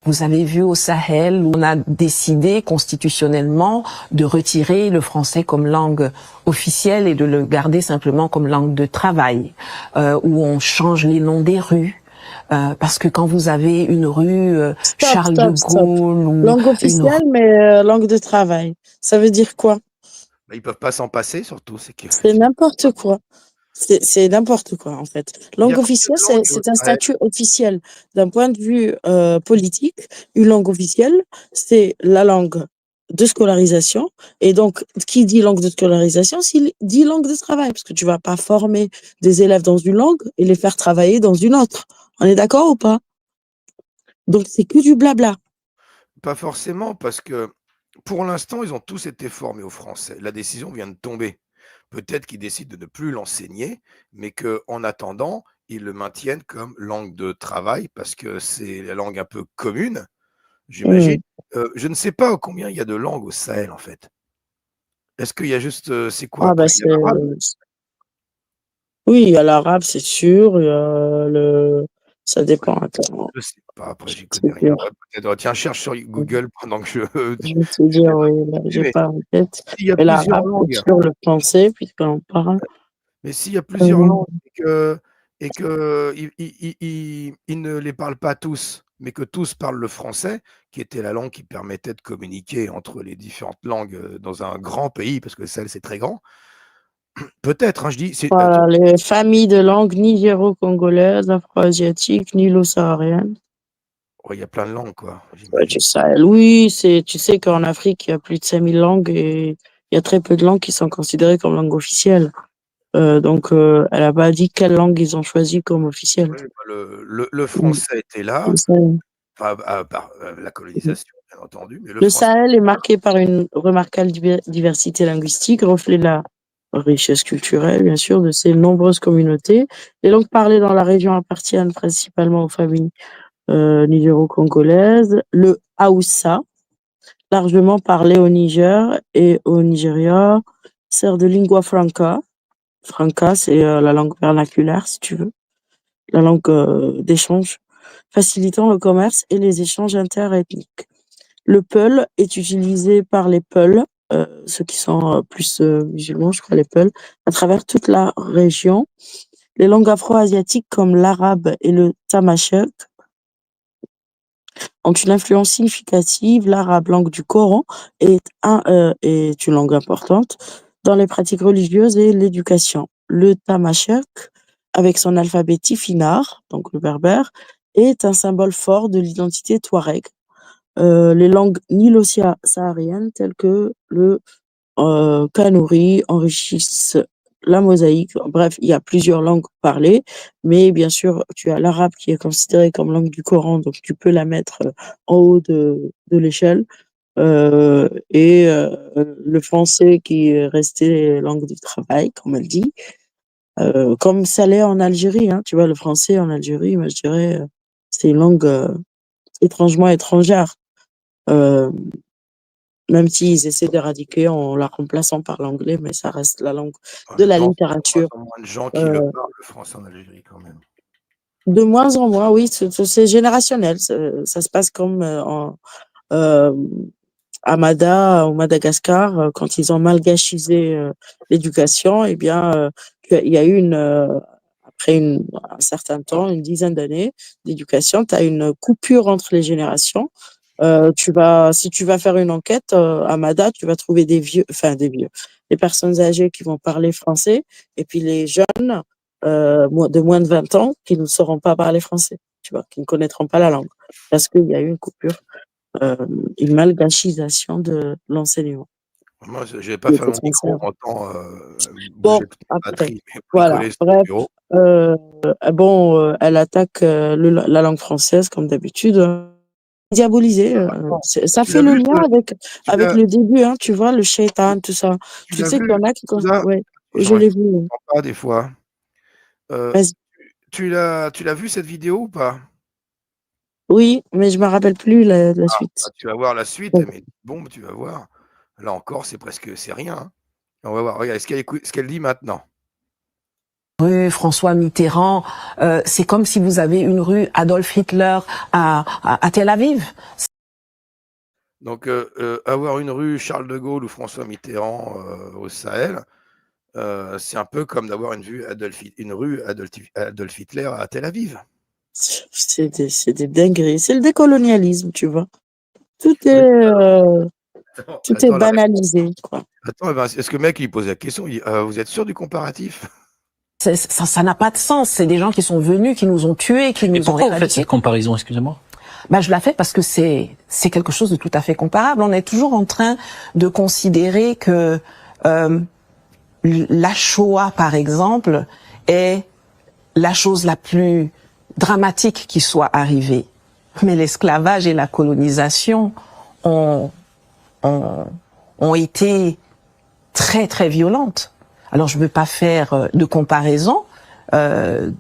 Vous avez vu au Sahel où on a décidé constitutionnellement de retirer le français comme langue officielle et de le garder simplement comme langue de travail, où on change les noms des rues. Parce que quand vous avez une rue Charles de Stop. Gaulle ou Langue une officielle, mais langue de travail. Ça veut dire quoi? Ils peuvent pas s'en passer, surtout. C'est n'importe quoi. C'est n'importe quoi, en fait. Il y a Langue combien officielle, de langues au c'est un Sahel? statut officiel. D'un point de vue politique, une langue officielle, c'est la langue de scolarisation. Et donc, qui dit langue de scolarisation, s'il dit langue de travail, parce que tu vas pas former des élèves dans une langue et les faire travailler dans une autre. On est d'accord ou pas? Donc, c'est que du blabla. Pas forcément, parce que pour l'instant, ils ont tous été formés au français. La décision vient de tomber. Peut-être qu'ils décident de ne plus l'enseigner, mais qu'en attendant, ils le maintiennent comme langue de travail, parce que c'est la langue un peu commune, j'imagine. Mm. Je ne sais pas combien il y a de langues au Sahel, en fait. Est-ce qu'il y a juste, c'est quoi Ah, bah, après? Il y a l'arabe? oui, il y a l'arabe, c'est sûr. Il y a ça dépend. Attends, Je sais pas, après je vais j'y te connais rien. dire. Ouais, peut-être, tiens, cherche sur Google pendant que je Je vais te dire, oui, là, j'ai mais pas en tête. s'il y a Mais plusieurs l'arabe, c'est langues sûr, le français, puisqu'on parle. Mais s'il y a plusieurs Euh, langues et que ils ne les parlent pas tous, mais que tous parlent le français, qui était la langue qui permettait de communiquer entre les différentes langues, dans un grand pays, parce que le Sahel, c'est très grand. Peut-être, hein, je dis, c'est voilà, les familles de langues nigéro-congolaises, afro-asiatiques, nilo-sahariennes. ouais, il y a plein de langues, quoi, Ouais, j'imagine. du Sahel. Oui, tu sais qu'en Afrique, il y a plus de 5000 langues et il y a très peu de langues qui sont considérées comme langue officielle. Donc, elle a pas dit quelle langue ils ont choisi comme officielle. Oui, bah, le Mm. français était là, Le Sahel. enfin, par, la colonisation, bien entendu, mais le Le français Sahel est marqué par une remarquable diversité linguistique, reflet la richesse culturelle, bien sûr, de ses nombreuses communautés. Les langues parlées dans la région appartiennent principalement aux familles nigéro-congolaises. Le Haoussa, largement parlé au Niger et au Nigeria, sert de lingua franca. Franca, c'est la langue vernaculaire, si tu veux, la langue d'échange, facilitant le commerce et les échanges interethniques. Le Peul est utilisé par les Peuls, ceux qui sont plus musulmans, je crois, les Peuls, à travers toute la région. Les langues afro-asiatiques comme l'arabe et le tamashek ont une influence significative. L'arabe, langue du Coran, est une langue importante dans les pratiques religieuses et l'éducation. Le tamashek, avec son alphabet tifinagh, donc le berbère, est un symbole fort de l'identité touareg. Les langues nilo-sahariennes telles que le Kanuri enrichissent la mosaïque. Bref, il y a plusieurs langues parlées, mais bien sûr, tu as l'arabe qui est considéré comme langue du Coran, donc tu peux la mettre en haut de l'échelle. Le français qui est resté langue du travail, comme elle dit, comme ça l'est en Algérie, hein, tu vois, le français en Algérie, moi je dirais, c'est une langue étrangement étrangère. Euh, Même s'ils essaient d'éradiquer en la remplaçant par l'anglais, mais ça reste la langue en de même la temps, il y a de littérature. moins en moins de gens qui le Heu, parlent, le français en Algérie, quand même. de moins en moins, oui, c'est générationnel. Ça se passe comme, hem, au Madagascar, quand ils ont malgachisé, l'éducation et bien, il y a eu après un certain temps, une dizaine d'années d'éducation, tu as une coupure entre les générations. Si tu vas faire une enquête à Mada, tu vas trouver des personnes âgées qui vont parler français, et puis les jeunes de moins de 20 ans qui ne sauront pas parler français, tu vois, qui ne connaîtront pas la langue, parce qu'il y a eu une coupure, euh, une malgachisation de l'enseignement. Moi, je vais pas Il faire était mon français micro, avant. on entend, Bon, bouger toute la après, batterie, mais voilà. bricoler sur le Bref, bureau. euh, elle attaque la langue française comme d'habitude. Diabolisé. Ça Tu fait l'as le vu lien ce tu avec l'as le début, hein, tu vois, le shaitan, tout ça. tu Tu l'as sais qu'il y vu en a qui, celui-là? ouais, je J'en l'ai vu. Ouais. j'entends pas des fois. Heu, Vas-y. tu l'as vu cette vidéo ou pas? Oui, mais je me rappelle plus la Bah, suite. tu vas voir la suite, Ouais. mais bon, tu vas voir. Là encore, c'est rien, hein. On va voir, regarde ce qu'elle dit maintenant. rue François Mitterrand, c'est comme si vous avez une rue Adolf Hitler à Tel Aviv. Donc, avoir une rue Charles de Gaulle ou François Mitterrand au Sahel, c'est un peu comme d'avoir une rue Adolf Hitler à Tel Aviv. C'est des dingueries. C'est le décolonialisme, tu vois. Tout Oui. est banalisé, quoi. Attends, est-ce que le mec, il pose la question, vous êtes sûr du comparatif? Ça n'a pas de sens. C'est des gens qui sont venus, qui nous ont tués, qui Mais nous ont pourquoi vous faites éradiqués. cette comparaison, excusez-moi? Je la fais parce que c'est quelque chose de tout à fait comparable. On est toujours en train de considérer que la Shoah, par exemple, est la chose la plus dramatique qui soit arrivée. Mais l'esclavage et la colonisation ont été très très violentes. Alors je ne veux pas faire de comparaison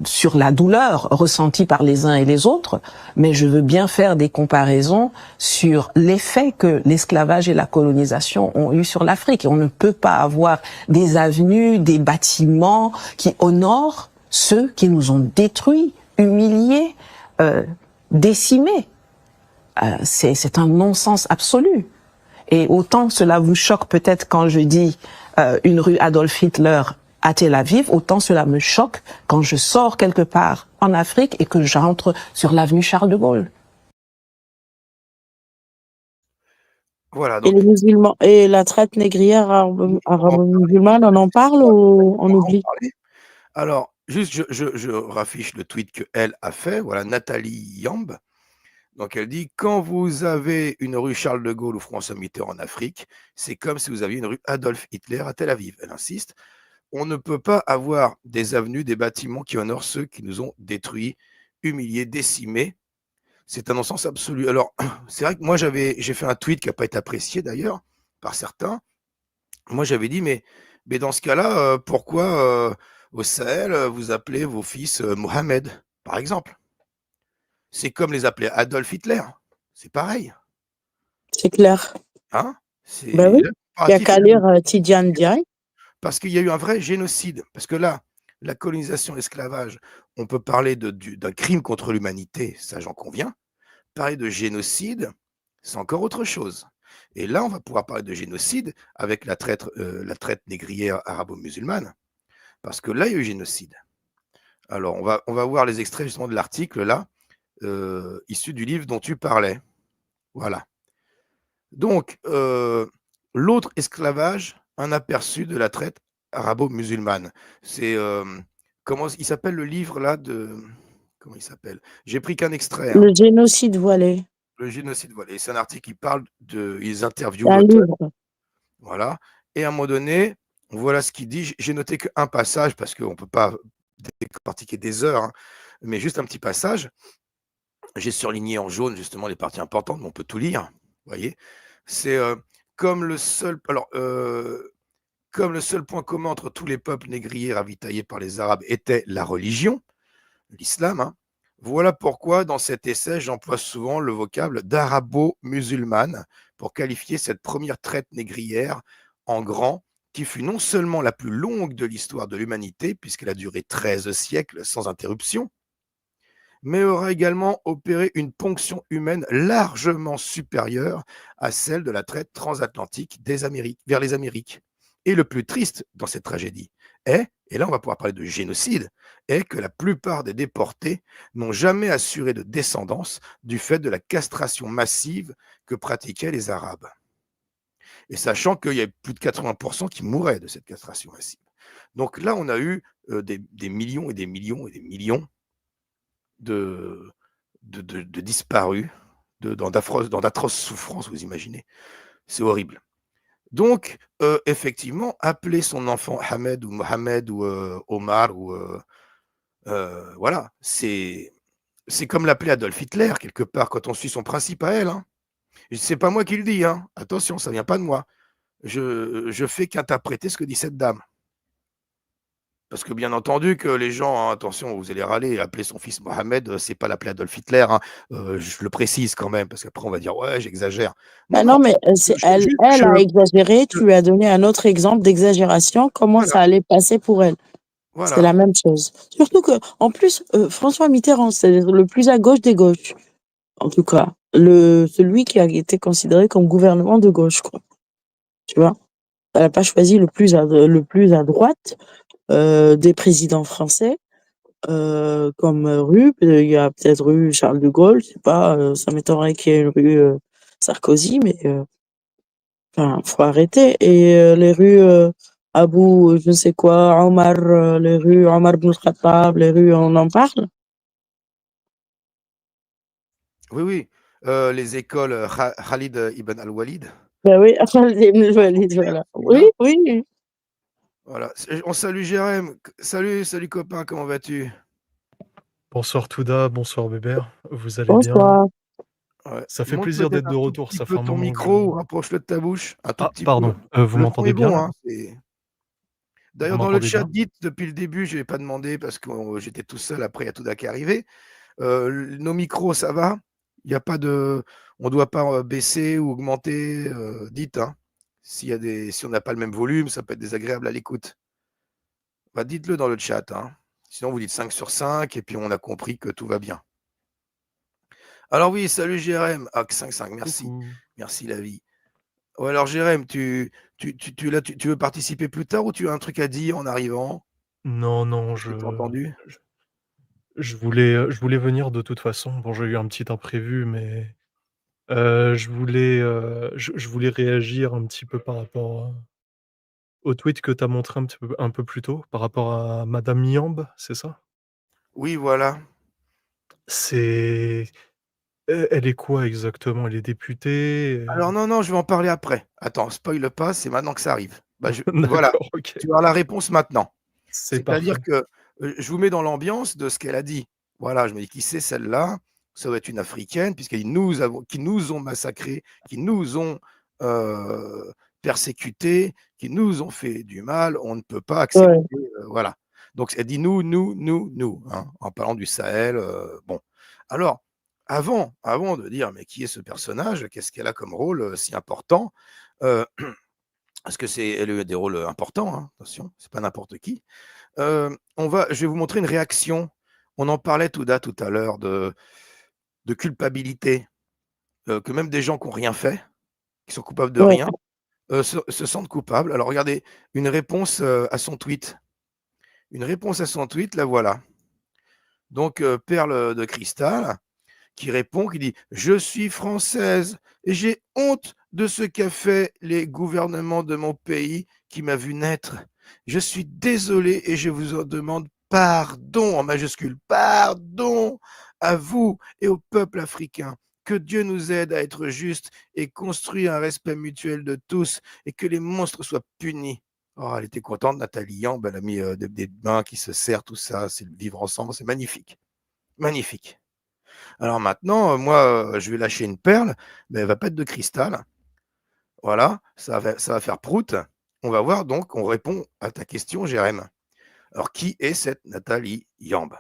sur la douleur ressentie par les uns et les autres, mais je veux bien faire des comparaisons sur l'effet que l'esclavage et la colonisation ont eu sur l'Afrique. Et on ne peut pas avoir des avenues, des bâtiments qui honorent ceux qui nous ont détruits, humiliés, décimés. C'est un non-sens absolu. Et autant cela vous choque peut-être quand je dis une rue Adolf Hitler à Tel Aviv, autant cela me choque quand je sors quelque part en Afrique et que j'entre sur l'avenue Charles de Gaulle. Voilà. Et Donc, les musulmans et la traite négrière arabo-musulmane, on en parle ou on oublie? alors, juste, je raffiche le tweet qu'elle a fait. Voilà, Nathalie Yamb. Donc, elle dit, quand vous avez une rue Charles de Gaulle ou François Mitterrand en Afrique, c'est comme si vous aviez une rue Adolf Hitler à Tel Aviv. Elle insiste, on ne peut pas avoir des avenues, des bâtiments qui honorent ceux qui nous ont détruits, humiliés, décimés. C'est un non-sens absolu. Alors, c'est vrai que moi, j'ai fait un tweet qui n'a pas été apprécié d'ailleurs par certains. Moi, j'avais dit, mais dans ce cas-là, pourquoi au Sahel, vous appelez vos fils Mohamed, par exemple? C'est comme les appeler Adolf Hitler. C'est pareil. C'est clair. Hein? Ben oui. Il n'y a qu'à lire Tidiane Diaye. Parce qu'il y a eu un vrai génocide. Parce que là, la colonisation, l'esclavage, on peut parler d'un crime contre l'humanité, ça j'en conviens. Parler de génocide, c'est encore autre chose. Et là, on va pouvoir parler de génocide avec la traite négrière arabo-musulmane. Parce que là, il y a eu génocide. Alors, on va voir les extraits justement de l'article là, issu du livre dont tu parlais. Voilà. Donc, l'autre esclavage, un aperçu de la traite arabo-musulmane. C'est, comment il s'appelle le livre là de... Comment il s'appelle? J'ai pris qu'un extrait. Le génocide voilé. Le génocide voilé. C'est un article qui parle de... Ils interviewent un l'auteur. livre. Voilà. Et à un moment donné, voilà ce qu'il dit. J'ai noté qu'un passage, parce qu'on ne peut pas décortiquer des heures, hein, mais juste un petit passage. J'ai surligné en jaune justement les parties importantes, mais on peut tout lire. Vous voyez, c'est comme le seul point commun entre tous les peuples négriers ravitaillés par les Arabes était la religion, l'islam. Hein. Voilà pourquoi dans cet essai, j'emploie souvent le vocable d'arabo-musulmane pour qualifier cette première traite négrière en grand, qui fut non seulement la plus longue de l'histoire de l'humanité, puisqu'elle a duré 13 siècles sans interruption, mais aura également opéré une ponction humaine largement supérieure à celle de la traite transatlantique vers les Amériques. Et le plus triste dans cette tragédie est, et là on va pouvoir parler de génocide, est que la plupart des déportés n'ont jamais assuré de descendance du fait de la castration massive que pratiquaient les Arabes. Et sachant qu'il y a plus de 80% qui mouraient de cette castration massive. Donc là, on a eu des millions et des millions et des millions de disparus, dans d'atroces souffrances, vous imaginez. C'est horrible. Donc, effectivement, appeler son enfant Ahmed ou Mohamed ou Omar, ou voilà, c'est comme l'appeler Adolf Hitler, quelque part, quand on suit son principe à elle. Hein. C'est pas moi qui le dis, hein. Attention, ça vient pas de moi. Je fais qu'interpréter ce que dit cette dame. Parce que bien entendu que les gens, hein, attention, vous allez râler, appeler son fils Mohamed, c'est pas l'appeler Adolf Hitler, hein, je le précise quand même, parce qu'après on va dire ouais, j'exagère. Non, mais elle a exagéré, tu lui as donné un autre exemple d'exagération, comment ça allait passer pour elle. C'est Voilà. la même chose. Surtout que, en plus, François Mitterrand, c'est le plus à gauche des gauches, en tout cas. Celui qui a été considéré comme gouvernement de gauche, quoi. Tu vois? Elle n'a pas choisi le plus à droite des présidents français, comme rue. Il y a peut-être rue Charles de Gaulle, je sais pas, ça m'étonnerait qu'il y ait une rue Sarkozy, mais enfin, faut arrêter. Et les rues Abou, je ne sais quoi, Omar, les rues Omar ibn Khattab, les rues, on en parle? Oui, oui. Les écoles Khalid ibn al-Walid. Ben oui, enfin, les Walid, voilà. Oui, Celui-là. oui. Voilà. On salue Jérém. Salut copain, comment vas-tu? Bonsoir Touda, bonsoir Bébert, vous allez bien? Bonsoir. Ouais. Ça fait Monte plaisir peut-être d'être un de tout retour, petit ça fait peu un ton moment que micro ou rapproche-le de ta bouche. Un tout Ah petit peu. pardon, vous Le son est m'entendez bon, bien là? hein. Vous D'ailleurs, dans le m'entendez chat, bien? dites depuis le début, je n'ai pas demandé parce que j'étais tout seul, après il y a Touda qui est arrivé. Nos micros, ça va? Il y a pas de On doit pas, baisser ou augmenter, dites, hein. Si on n'a pas le même volume, ça peut être désagréable à l'écoute. Bah, dites-le dans le chat, hein. Sinon vous dites 5 sur 5 et puis on a compris que tout va bien. Alors oui, salut Jérém. Ah, 5-5, merci. Coucou. Merci la vie. Ouais, alors Jérém, tu veux participer plus tard ou tu as un truc à dire en arrivant? Non, non, Est-ce que tu as entendu? je voulais venir de toute façon. Bon, j'ai eu un petit imprévu, mais, je voulais réagir un petit peu par rapport, au tweet que tu as montré un peu plus tôt, par rapport à madame Yamb, c'est ça? Oui, voilà. C'est elle est quoi exactement? Elle est députée? Alors non, non, je vais en parler après. Attends, spoile pas, c'est maintenant que ça arrive. Bah, voilà, D'accord, OK, tu vas avoir la réponse maintenant. c'est C'est-à-dire parfait. que, je vous mets dans l'ambiance de ce qu'elle a dit. Voilà, je me dis: «Qui c'est celle-là?» Ça doit être une africaine puisqu'elle dit: qui nous ont massacrés, qui nous ont, heu, persécutés, qui nous ont fait du mal, on ne peut pas accepter», Ouais, voilà. Donc elle dit: «Nous», hein, en parlant du Sahel, bon. Alors, avant de dire: «Mais qui est ce personnage? Qu'est-ce qu'elle a comme rôle, si important?» heu, parce que elle a eu des rôles, importants, hein, attention, c'est pas n'importe qui. Je vais vous montrer une réaction. On en parlait tout à l'heure de culpabilité, que même des gens qui ont rien fait, qui sont coupables de ouais, rien, se sentent coupables. Alors regardez, une réponse, à son tweet. Une réponse à son tweet, la voilà. Donc, perle de cristal qui répond, qui dit: «Je suis française et j'ai honte de ce qu'a fait les gouvernements de mon pays qui m'a vu naître. Je suis désolée et je vous en demande pardon», en majuscule, «pardon à vous et au peuple africain. Que Dieu nous aide à être justes et construire un respect mutuel de tous et que les monstres soient punis». Oh, elle était contente, Nathalie Yamb, elle a mis, des mains qui se serrent, tout ça, c'est le vivre ensemble, c'est magnifique, magnifique. Alors maintenant, moi, je vais lâcher une perle, mais elle va pas être de cristal. Voilà, ça va faire prout. On va voir donc, on répond à ta question, Jérém. Alors, qui est cette Nathalie Yamb?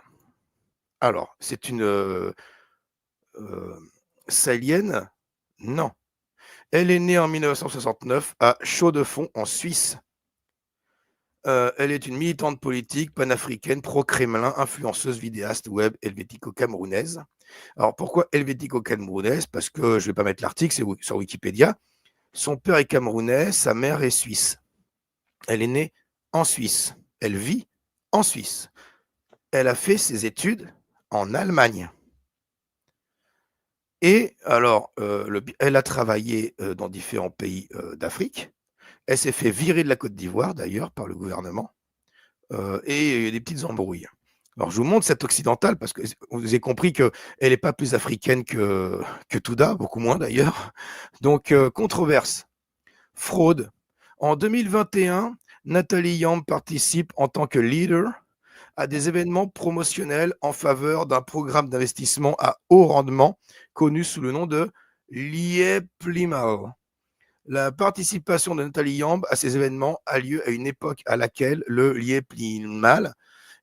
Alors, c'est une, heu, Sahélienne? Non. Elle est née en 1969 à Chaux-de-Fonds, en Suisse. Elle est une militante politique panafricaine, pro-Kremlin, influenceuse, vidéaste web helvético-camerounaise. Alors pourquoi helvético-camerounaise? Parce que je vais pas mettre l'article, c'est sur Wikipédia. Son père est camerounais, sa mère est suisse. Elle est née en Suisse. Elle vit en Suisse. Elle a fait ses études en Allemagne. Et alors, elle a travaillé dans différents pays d'Afrique. Elle s'est fait virer de la Côte d'Ivoire, d'ailleurs, par le gouvernement. Et il y a des petites embrouilles. Alors, je vous montre cette occidentale parce que vous avez compris qu'elle n'est pas plus africaine que Touda, beaucoup moins d'ailleurs. Donc, controverse, fraude. En 2021, Nathalie Yamb participe en tant que leader à des événements promotionnels en faveur d'un programme d'investissement à haut rendement connu sous le nom de l'IEPLIMAL. La participation de Nathalie Yamb à ces événements a lieu à une époque à laquelle le l'IEPLIMAL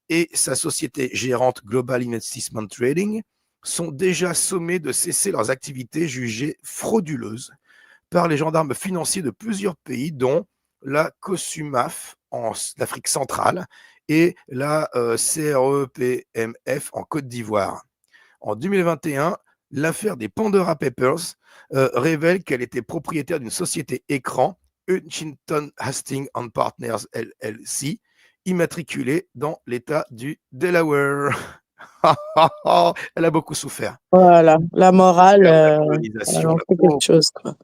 et sa société gérante Global Investment Trading sont déjà sommés de cesser leurs activités jugées frauduleuses par les gendarmes financiers de plusieurs pays, dont la COSUMAF en Afrique centrale et la CREPMF en Côte d'Ivoire. En 2021, l'affaire des Pandora Papers révèle qu'elle était propriétaire d'une société écran, Huntington Hastings and Partners LLC, immatriculée dans l'État du Delaware. Elle a beaucoup souffert. Voilà, la morale, La elle colonisation, en la fait pauvre. quelque chose, quoi.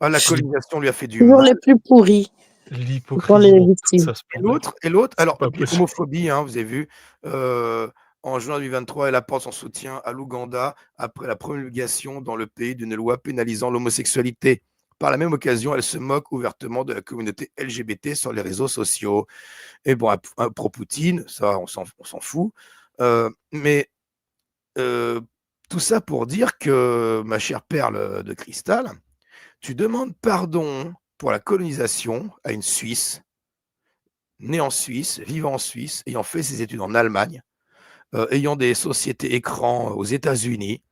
La colonisation lui a fait du Toujours mal. les plus pourris pour L'hypocrisie les dans toute victimes. sa Et splendeur. l'autre, C'est alors, pas possible. homophobie, hein, vous avez vu, en juin 2023, elle apporte son soutien à l'Ouganda après la promulgation dans le pays d'une loi pénalisant l'homosexualité. Par la même occasion, elle se moque ouvertement de la communauté LGBT sur les réseaux sociaux. Et bon, pro-Poutine, ça, on s'en fout. Mais tout ça pour dire que, ma chère perle de cristal, tu demandes pardon pour la colonisation à une Suisse, née en Suisse, vivant en Suisse, ayant fait ses études en Allemagne, ayant des sociétés écrans aux États-Unis,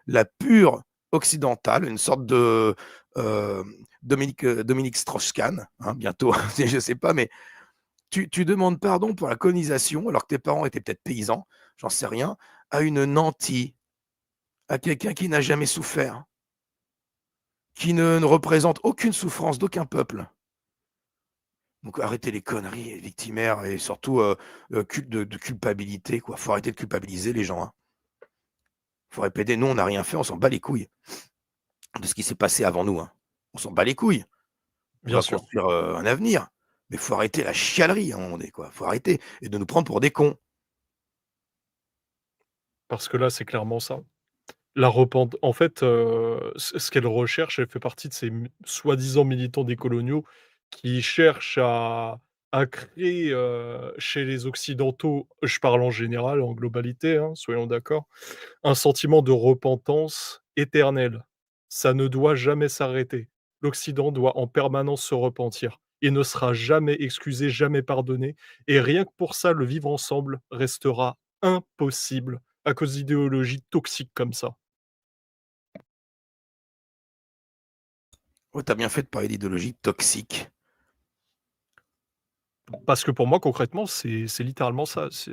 la pure occidentale, une sorte de Dominique Strauss-Kahn, hein, bientôt, je ne sais pas, mais tu demandes pardon pour la colonisation, alors que tes parents étaient peut-être paysans, j'en sais rien, à une nantie, à quelqu'un qui n'a jamais souffert, qui ne représente aucune souffrance d'aucun peuple. Donc arrêtez les conneries victimaires et surtout culte de culpabilité, quoi. Faut arrêter de culpabiliser les gens, hein. Faut répéter, nous on n'a rien fait, on s'en bat les couilles de ce qui s'est passé avant nous, hein. On s'en bat les couilles. On Bien va sûr. construire un avenir. Mais faut arrêter la chialerie à un moment donné, quoi. Faut arrêter et de nous prendre pour des cons. Parce que là, c'est clairement ça. En fait, ce qu'elle recherche, elle fait partie de ces soi-disant militants décoloniaux qui cherchent à créer, chez les occidentaux, je parle en général, en globalité, hein, soyons d'accord, un sentiment de repentance éternelle. Ça ne doit jamais s'arrêter. L'Occident doit en permanence se repentir. Il ne sera jamais excusé, jamais pardonné, et rien que pour ça, le vivre ensemble restera impossible à cause d'idéologies toxiques comme ça. Ouais, t'as bien fait de parler d'idéologie toxique. Parce que pour moi, concrètement, c'est littéralement ça. C'est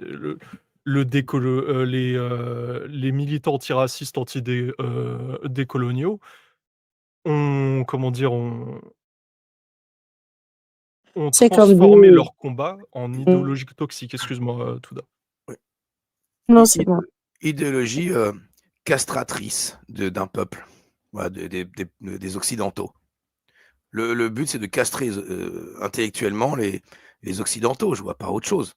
les militants antiracistes, décoloniaux ont, comment dire, ont C'est comme transformé des... leur combat en Mm. idéologie toxique. Excuse-moi, Touda. Ouais. Non, c'est bon. Idéologie castratrice d'un peuple, voilà, des Occidentaux. Le but, c'est de castrer intellectuellement les Occidentaux. Je vois pas autre chose.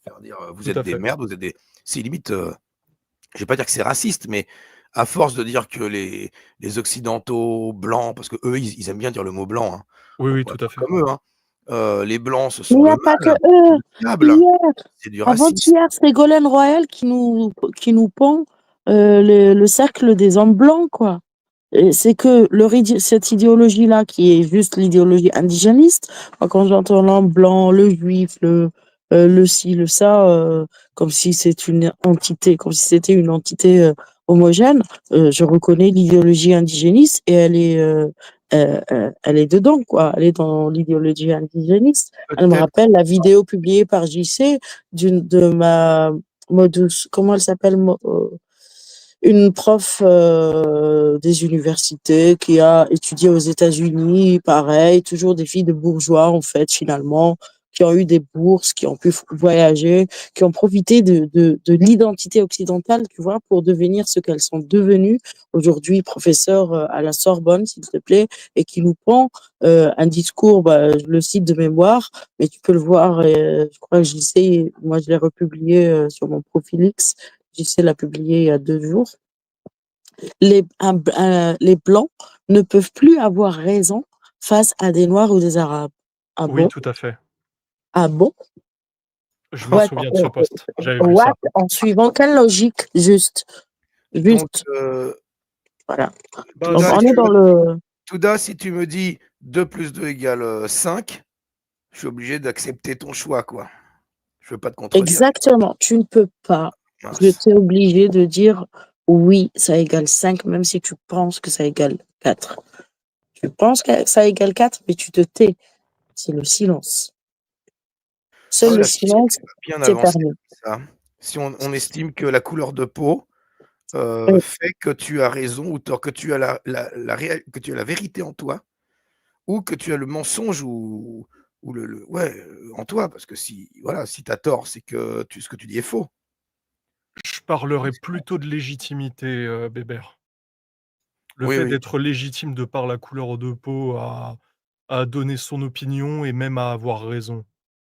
Faire dire, vous Tout êtes à des fait. merdes, vous êtes des... C'est limite, je vais pas dire que c'est raciste, mais à force de dire que les Occidentaux blancs, parce que eux, ils aiment bien dire le mot blanc, hein. Oui, On oui, pourrait tout à faire fait. comme eux, hein. Les blancs, ce Il sont n'y le a pas que mal, eux. le diable, Hier, c'est du racisme. avant-hier, Ségolène Royal qui nous pond le cercle des hommes blancs, quoi. Et c'est que cette idéologie-là, qui est juste l'idéologie indigéniste, moi, quand j'entends l'homme blanc, le juif, le ci, le ça, comme si c'est une entité, comme si c'était une entité homogène, je reconnais l'idéologie indigéniste et elle est dedans, quoi. Elle est dans l'idéologie indigéniste. Elle me Peut-être, rappelle la vidéo publiée par JC de ma Modus, comment elle s'appelle, une prof des universités qui a étudié aux États-Unis, pareil, toujours des filles de bourgeois en fait finalement, qui ont eu des bourses, qui ont pu voyager, qui ont profité de l'identité occidentale, tu vois, pour devenir ce qu'elles sont devenues aujourd'hui, professeurs à la Sorbonne, s'il te plaît, et qui nous prend un discours, je le cite de mémoire, mais tu peux le voir, je crois que j'y sais, moi je l'ai republié sur mon profil X, JC l'a publié il y a 2 jours. Les Blancs ne peuvent plus avoir raison face à des Noirs ou des Arabes. Ah Oui, bon? tout à fait. Ah bon? Je me What? souviens de ce post. J'avais vu What? ça. En suivant quelle logique? Juste. donc, Voilà. Bah, Donc, Touda, on c'est est que dans le... Touda, si tu me dis 2 plus 2 égale 5, je suis obligé d'accepter ton choix, quoi. Je veux pas te contredire. Exactement. Tu ne peux pas. Je Mince. t'ai obligé de dire oui, ça égale 5, même si tu penses que ça égale 4. Tu penses que ça égale 4, mais tu te tais. C'est le silence. Ah Seul ouais, le la société silence, va bien c'est avancer permis. comme ça. Si on estime que la couleur de peau, Oui, fait que tu as raison ou tort, que tu as que tu as la vérité en toi ou que tu as le mensonge ou le ouais, en toi parce que si voilà, si tu as tort, c'est que ce que tu dis est faux. Je parlerais plutôt de légitimité, Bébert. Le Oui, fait oui. d'être légitime de par la couleur de peau à donner son opinion et même à avoir raison.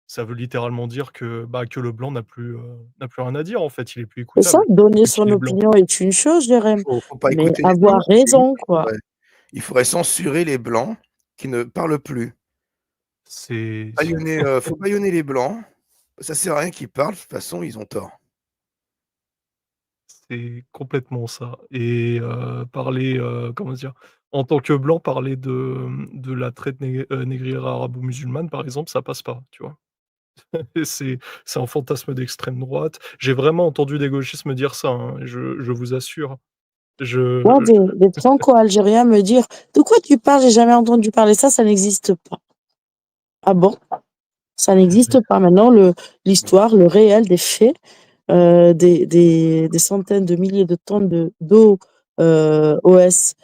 Ça veut littéralement dire que, bah, que le blanc n'a plus rien à dire en fait, il est plus c'est ça, écoutable, donner vu qu'il son est blanc. opinion est une chose, Jérém, Faut pas mais écouter les avoir blancs, limite raison, quoi. il faudrait censurer les blancs qui ne parlent plus. C'est Bâillonner, faut bâillonner les blancs, ça sert à rien qu'ils parlent, de toute façon ils ont tort. c'est complètement ça et parler, comment dire? En tant que blanc, parler de la traite négrière arabo-musulmane, par exemple, ça passe pas, tu vois? Et c'est un fantasme d'extrême droite. J'ai vraiment entendu des gauchistes me dire ça, hein, je vous assure. Moi, Je des Franco-Algériens me dire: «De quoi tu parles? J'ai jamais entendu parler ça, ça n'existe pas». Ah bon? Ça n'existe pas. Maintenant, l'histoire, le réel des faits, des centaines de milliers de tonnes d'eau OS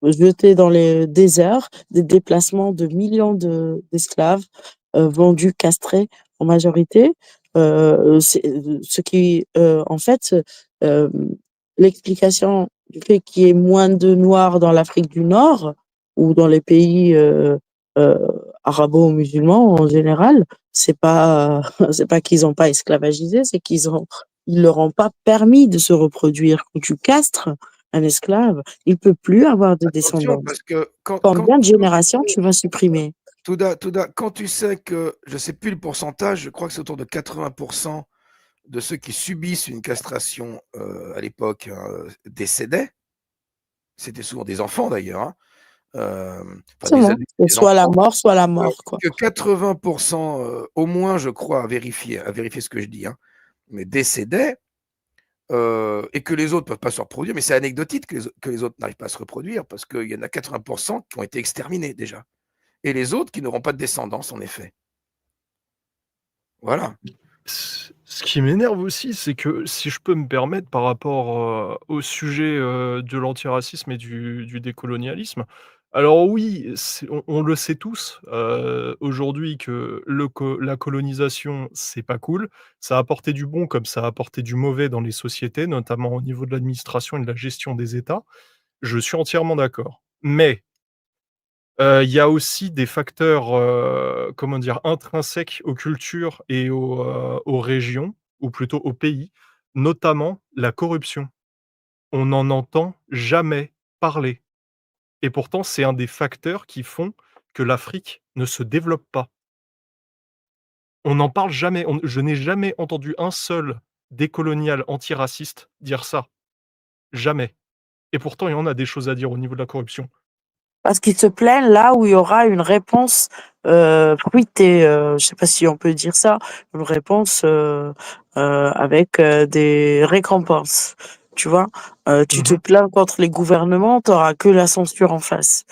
jetées dans les déserts, des déplacements de millions d'esclaves vendus, castrés en majorité. C'est ce qui, en fait, euh, l'explication du fait qu'il y ait moins de Noirs dans l'Afrique du Nord ou dans les pays euh, arabo-musulmans en général, c'est pas c'est pas qu'ils ont pas esclavagisé, c'est ils leur ont pas permis de se reproduire. Quand tu castres un esclave, il peut plus avoir de Attention descendance. parce que Combien de générations tu vas supprimer? quand tu sais que, je sais plus le pourcentage, je crois que c'est autour de 80 de ceux qui subissent une castration, à l'époque, décédaient. C'était souvent des enfants d'ailleurs, hein, enfin C'est des bon, adultes c'est et des enfants, soit la mort, quoi. que 80 au moins je crois à vérifier ce que je dis, hein, mais décédaient, et que les autres peuvent pas se reproduire, mais c'est anecdotique que les autres n'arrivent pas à se reproduire parce qu'il y en a 80 qui ont été exterminés déjà et les autres qui n'auront pas de descendance en effet. Voilà. Ce qui m'énerve aussi, c'est que si je peux me permettre par rapport, au sujet, de l'antiracisme et du décolonialisme. Alors oui, on le sait tous, aujourd'hui que la colonisation, c'est pas cool. Ça a apporté du bon comme ça a apporté du mauvais dans les sociétés, notamment au niveau de l'administration et de la gestion des États. Je suis entièrement d'accord. Mais il y a aussi des facteurs, comment dire? Intrinsèques aux cultures et aux régions, ou plutôt aux pays, notamment la corruption. On n'en entend jamais parler et pourtant c'est un des facteurs qui font que l'Afrique ne se développe pas. On n'en parle jamais, je n'ai jamais entendu un seul décolonial antiraciste dire ça, jamais et pourtant il y en a des choses à dire au niveau de la corruption. Parce qu'ils se plaignent là où il y aura une réponse fruitée, je sais pas si on peut dire ça, une réponse avec des récompenses. Tu vois, tu te Mmh. plains contre les gouvernements, tu auras que la censure en face.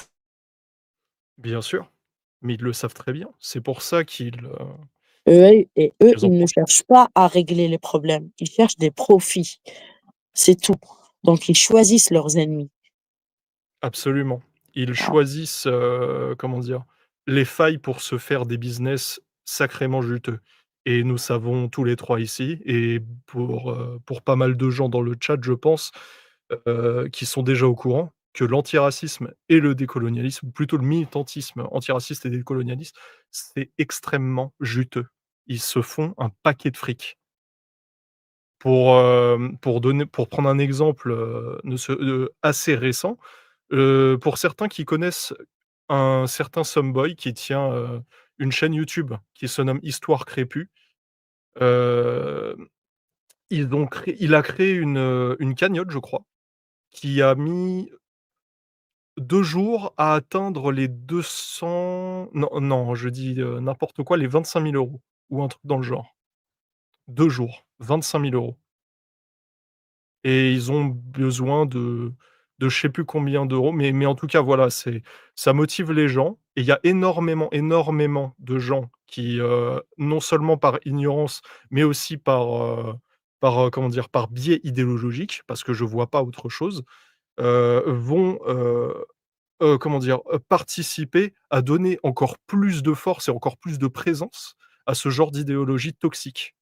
Bien sûr, mais ils le savent très bien. C'est pour ça Eux, qu'ils en ils ne profitent. cherchent pas à régler les problèmes, ils cherchent des profits, c'est tout. Donc ils choisissent leurs ennemis. Absolument. Ils Voilà. choisissent, comment dire? Les failles pour se faire des business sacrément juteux et nous savons tous les 3 ici et pour pas mal de gens dans le chat, je pense, qui sont déjà au courant que l'antiracisme et le décolonialisme, ou plutôt le militantisme antiraciste et décolonialiste, c'est extrêmement juteux. Ils se font un paquet de fric. Pour prendre un exemple, assez récent, pour certains qui connaissent un certain Someboy qui tient, une chaîne YouTube qui se nomme Histoire Crépue, hem, il a créé une cagnotte, je crois, qui a mis 2 jours à atteindre les 200, non, je dis, n'importe quoi, les 25 000 € ou un truc dans le genre. 2 jours, 25 000 €. Et ils ont besoin de je sais plus combien d'euros, mais en tout cas, voilà, ça motive les gens et il y a énormément, énormément de gens qui, non seulement par ignorance, mais aussi comment dire? Par biais idéologique, parce que je vois pas autre chose, vont, comment dire? Participer à donner encore plus de force et encore plus de présence à ce genre d'idéologie toxique.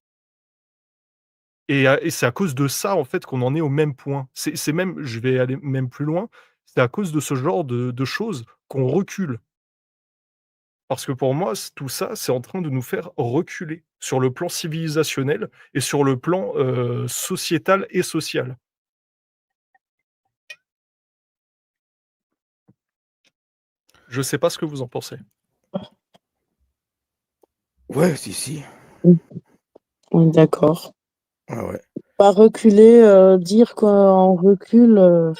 Et c'est à cause de ça, en fait, qu'on en est au même point. C'est même je vais aller même plus loin, c'est à cause de ce genre de choses qu'on recule. Parce que pour moi, tout ça, c'est en train de nous faire reculer sur le plan civilisationnel et sur le plan, sociétal et social. Je sais pas ce que vous en pensez? Ouais, si, si. Mmh. On est d'accord. Ouais, ouais. Pas reculer, dire qu'on recule,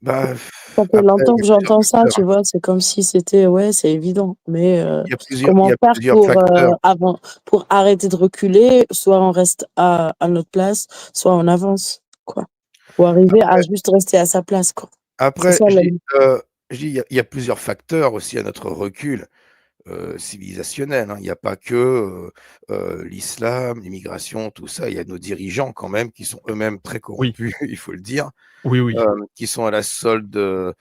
Bah, ça fait après, il longtemps y a que plusieurs j'entends ça, facteurs, tu hein. vois? C'est comme si c'était ouais, c'est évident, mais Il comment y a faire plusieurs facteurs. pour arrêter de reculer? Soit on reste à notre place, soit on avance, quoi. Faut arriver à Après juste rester à sa place, quoi. C'est après, ça la je dis, il y a plusieurs facteurs aussi à notre recul, civilisationnel, hein. Il y a pas que, l'islam, l'immigration, tout ça. Il y a nos dirigeants quand même qui sont eux-mêmes très Oui, corrompus, il faut le dire, oui, oui, qui sont à la solde de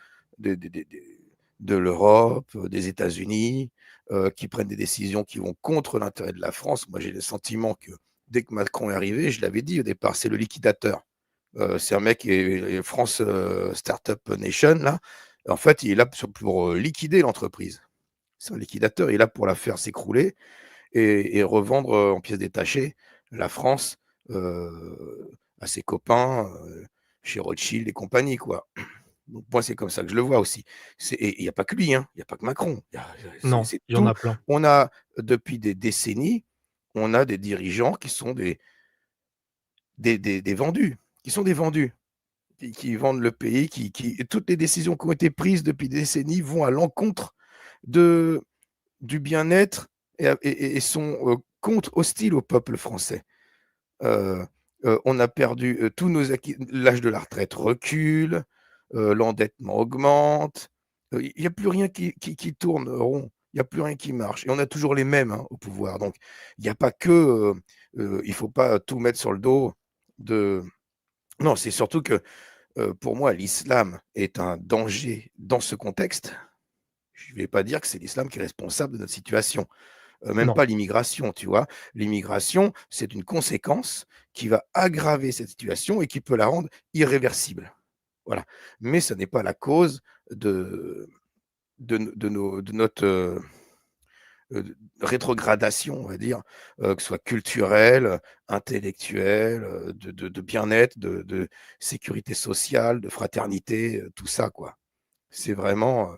l'Europe, des États-Unis, qui prennent des décisions qui vont contre l'intérêt de la France. Moi, j'ai le sentiment que dès que Macron est arrivé, je l'avais dit au départ, c'est le liquidateur. C'est un mec qui est France, Startup Nation là. En fait, il est là pour liquider l'entreprise. C'est un liquidateur, il est là pour la faire s'écrouler et revendre, en pièces détachées la France, à ses copains, chez Rothschild et compagnie, quoi. Donc moi, c'est comme ça que je le vois aussi. Et il y a pas que lui, hein, il y a pas que Macron. non, C'est il y en tout. a plein. On a depuis des décennies, on a des dirigeants qui sont des vendus, qui sont des vendus, qui vendent le pays, qui et toutes les décisions qui ont été prises depuis des décennies vont à l'encontre de du bien-être et sont, contre hostiles au peuple français. Heu on a perdu, tous nos acquis. L'âge de la retraite recule, l'endettement augmente, il y a plus rien qui tourne rond. Il y a plus rien qui marche et on a toujours les mêmes, hein, au pouvoir. Donc il y a pas que, il faut pas tout mettre sur le dos de non, c'est surtout que, pour moi, l'islam est un danger dans ce contexte. Je vais pas dire que c'est l'islam qui est responsable de notre situation. Même Non, pas l'immigration, tu vois? L'immigration, c'est une conséquence qui va aggraver cette situation et qui peut la rendre irréversible. Voilà. Mais ce n'est pas la cause de de notre, rétrogradation, on va dire, que ce soit culturelle, intellectuelle, de bien-être, de sécurité sociale, de fraternité, tout ça, quoi. C'est vraiment,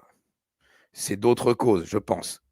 c'est d'autres causes, je pense.